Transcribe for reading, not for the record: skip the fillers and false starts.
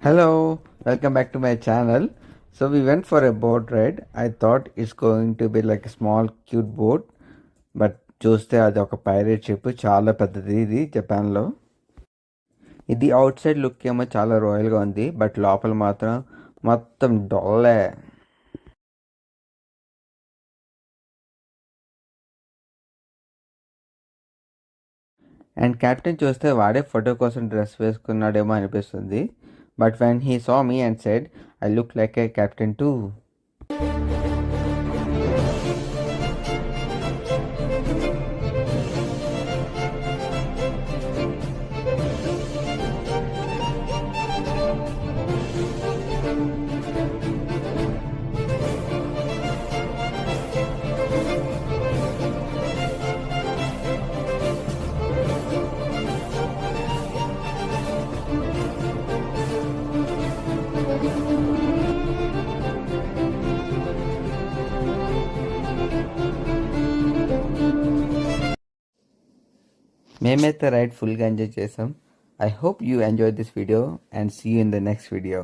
Hello, welcome back to my channel. So we went for a boat ride. I thought it's going to be like a small cute boat, but చూస్తే అది ఒక pirate ship. చాలా పెద్దది ఇది జపాన్లో. ఇది out side look ఏమో చాలా రాయల్గా ఉంది, బట్ లోపల మాత్రం మొత్తం డొల్లే. అండ్ కెప్టెన్ చూస్తే వాడే ఫోటో కోసం డ్రెస్ వేసుకున్నాడేమో అనిపిస్తుంది. But when he saw me and said I look like A captain two. మేమైతే రైడ్ ఫుల్గా ఎంజాయ్ చేసాం. I hope you enjoyed this video and see you in the next video.